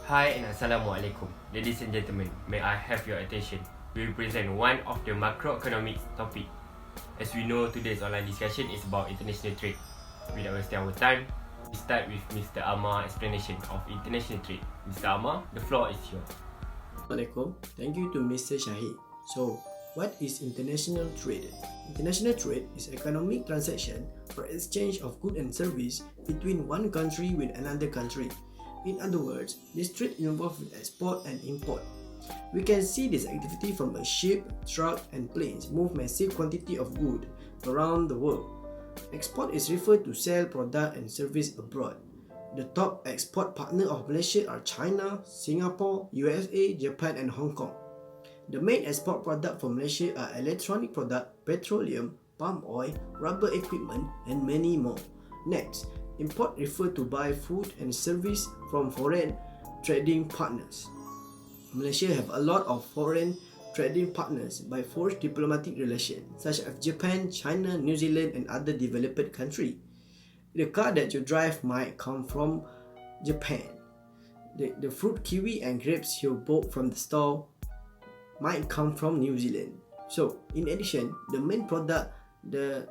Hi and Assalamualaikum. Ladies and gentlemen, may I have your attention? We will present one of the macroeconomic topic. As we know, today's online discussion is about international trade. Without wasting our time, we start with Mr. Amar explanation of international trade. Mr. Amar, the floor is yours. Assalamualaikum. Thank you to Mr. Shahid. So, what is international trade? International trade is economic transaction for exchange of goods and service between one country with another country. In other words, this trade involves export and import. We can see this activity from a ship, truck, and planes move massive quantity of goods around the world. Export is referred to sell product and service abroad. The top export partner of Malaysia are China, Singapore, USA, Japan, and Hong Kong. The main export product from Malaysia are electronic product, petroleum, palm oil, rubber equipment, and many more. Next, import refer to buy food and service from foreign trading partners. Malaysia have a lot of foreign trading partners by forged diplomatic relations such as Japan, China, New Zealand, and other developed countries. The car that you drive might come from Japan. The fruit kiwi and grapes you bought from the store might come from New Zealand. So, in addition, the main product that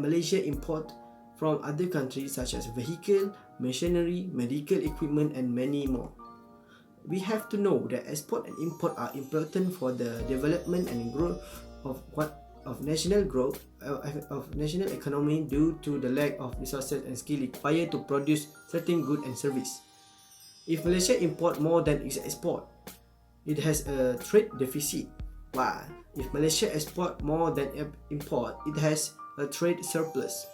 Malaysia import from other countries such as vehicle, machinery, medical equipment, and many more. We have to know that export and import are important for the development and growth of national economy due to the lack of resources and skill required to produce certain goods and service. If Malaysia import more than its export, it has a trade deficit. While if Malaysia export more than import, it has a trade surplus.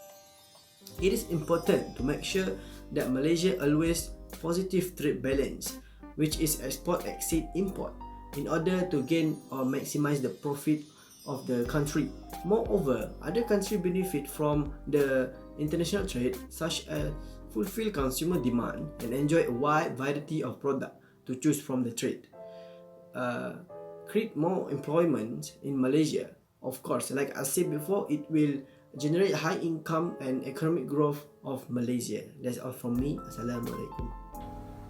It is important to make sure that Malaysia always positive trade balance, which is export exceed import, in order to gain or maximize the profit of the country. Moreover, other countries benefit from the international trade, such as fulfill consumer demand and enjoy a wide variety of products to choose from the trade. Create more employment in Malaysia. Of course, like I said before, it will generate high income and economic growth of Malaysia. That's all from me. Assalamualaikum.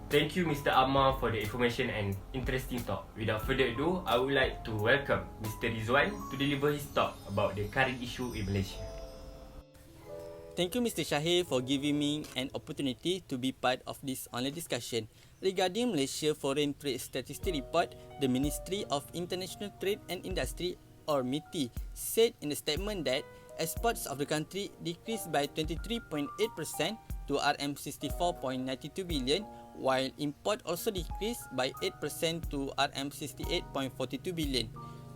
Thank you, Mr. Amar, for the information and interesting talk. Without further ado, I would like to welcome Mr. Rizwan to deliver his talk about the current issue in Malaysia. Thank you, Mr. Shahid, for giving me an opportunity to be part of this online discussion. Regarding Malaysia Foreign Trade Statistic Report, the Ministry of International Trade and Industry, or MITI, said in a statement that exports of the country decreased by 23.8% to RM64.92 billion, while import also decreased by 8% to RM68.42 billion.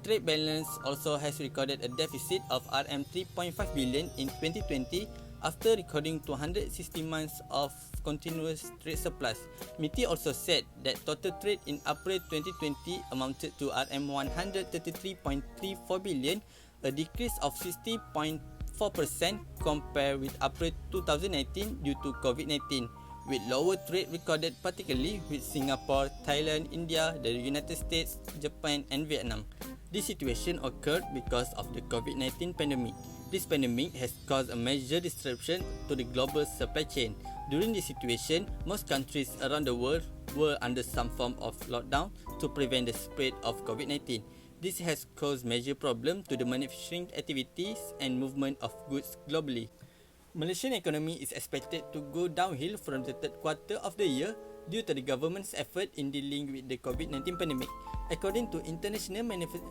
Trade balance also has recorded a deficit of RM3.5 billion in 2020 after recording 260 months of continuous trade surplus. MITI also said that total trade in April 2020 amounted to RM133.34 billion, a decrease of 60.4% compared with April 2019 due to COVID-19, with lower trade recorded particularly with Singapore, Thailand, India, the United States, Japan, and Vietnam. This situation occurred because of the COVID-19 pandemic. This pandemic has caused a major disruption to the global supply chain. During this situation, most countries around the world were under some form of lockdown to prevent the spread of COVID-19. This has caused major problems to the manufacturing activities and movement of goods globally. Malaysian economy is expected to go downhill from the third quarter of the year due to the government's effort in dealing with the COVID-19 pandemic. According to International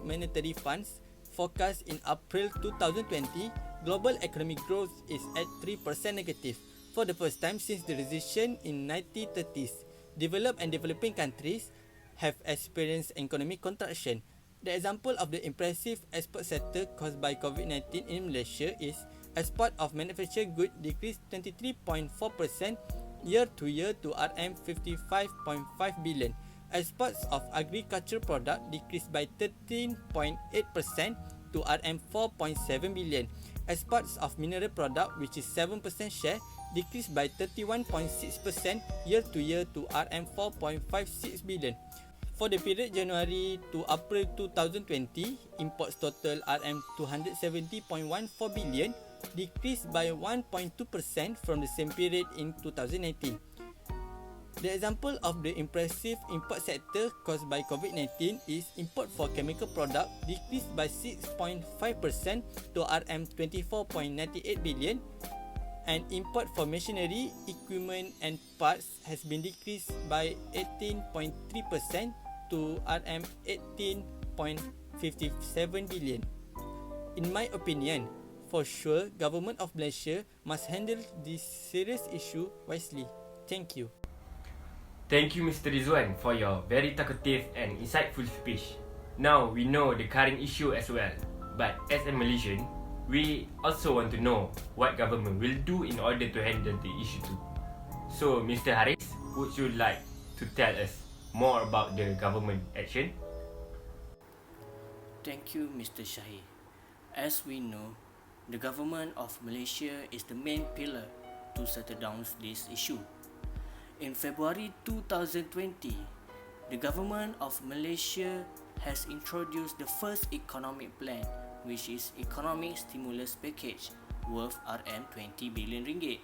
Monetary Fund's forecast in April 2020, global economic growth is at 3% negative for the first time since the recession in 1930s. Developed and developing countries have experienced economic contraction. The example of the impressive export sector caused by COVID-19 in Malaysia is export of manufactured goods decreased 23.4% year to year to RM55.5 billion. Exports of agricultural product decreased by 13.8% to RM4.7 billion. Exports of mineral product, which is 7% share, decreased by 31.6% year to year to RM4.56 billion. For the period January to April 2020, imports total RM270.14 billion, decreased by 1.2% from the same period in 2019. The example of the impressive import sector caused by COVID-19 is import for chemical product decreased by 6.5% to RM24.98 billion, and import for machinery, equipment and parts has been decreased by 18.3% to RM18.57 billion. In my opinion, for sure, Government of Malaysia must handle this serious issue wisely. Thank you. Thank you, Mr. Rizwan, for your very talkative and insightful speech. Now we know the current issue as well, but as a Malaysian, we also want to know what government will do in order to handle the issue too. So, Mr. Haris, would you like to tell us more about the government action? Thank you, Mr. Shahi. As we know, the government of Malaysia is the main pillar to settle down this issue. In February 2020, the government of Malaysia has introduced the first economic plan, which is Economic Stimulus Package worth RM20 billion ringgit.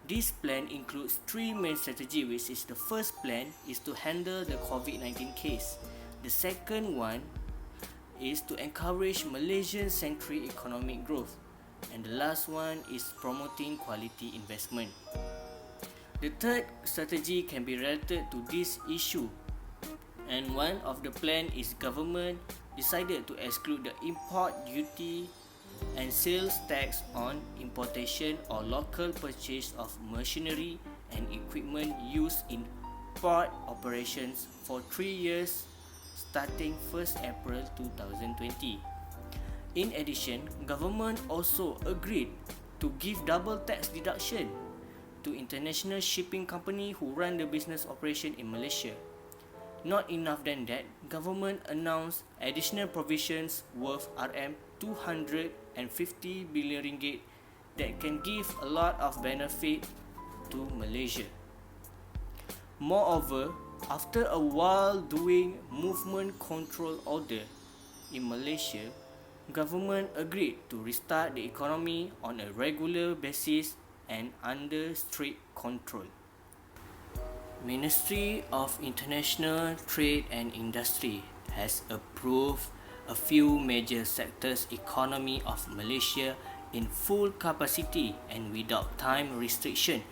This plan includes three main strategies, which is the first plan is to handle the COVID-19 case. The second one is to encourage Malaysian-centric economic growth, and the last one is promoting quality investment. The third strategy can be related to this issue, and one of the plan is government decided to exclude the import duty and sales tax on importation or local purchase of machinery and equipment used in port operations for 3 years starting 1st April 2020. In addition, government also agreed to give double tax deduction to international shipping company who run the business operation in Malaysia. Not enough than that, government announced additional provisions worth RM250 billion ringgit that can give a lot of benefit to Malaysia. Moreover, after a while doing movement control order in Malaysia, government agreed to restart the economy on a regular basis and under strict control. Ministry of International Trade and Industry has approved a few major sectors economy of Malaysia in full capacity and without time restriction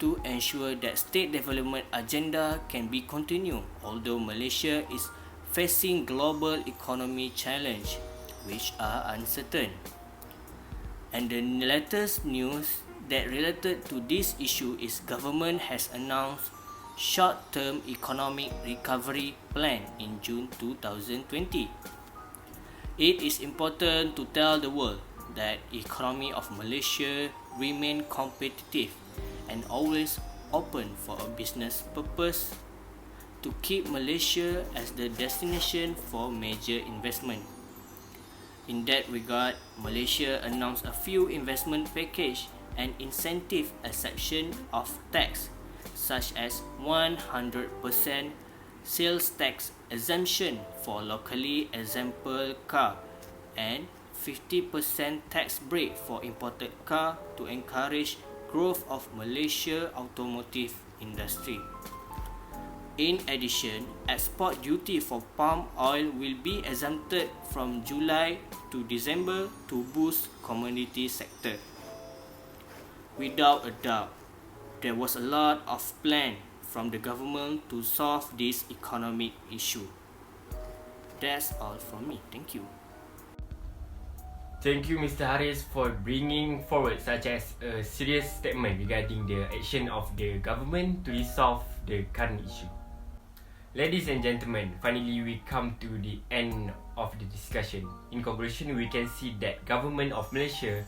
to ensure that state development agenda can be continued, although Malaysia is facing global economy challenge which are uncertain. And the latest news that related to this issue is government has announced short-term economic recovery plan in June 2020. It is important to tell the world that economy of Malaysia remain competitive and always open for a business purpose to keep Malaysia as the destination for major investment. In that regard, Malaysia announced a few investment package and incentive exception of tax, such as 100% sales tax exemption for locally assembled car and 50% tax break for imported car to encourage growth of Malaysia automotive industry. In addition, export duty for palm oil will be exempted from July to December to boost commodity sector. Without a doubt, there was a lot of plan from the government to solve this economic issue. That's all from me. Thank you. Thank you, Mr. Haris, for bringing forward such as a serious statement regarding the action of the government to resolve the current issue. Ladies and gentlemen, finally we come to the end of the discussion. In conclusion, we can see that government of Malaysia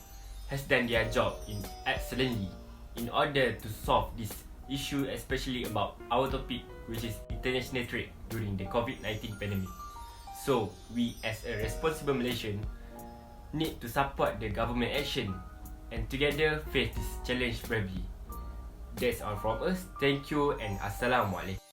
has done their job excellently in order to solve this issue, especially about our topic, which is international trade during the COVID-19 pandemic. So, we as a responsible Malaysian need to support the government action and together face this challenge bravely. That's all from us. Thank you and Assalamualaikum.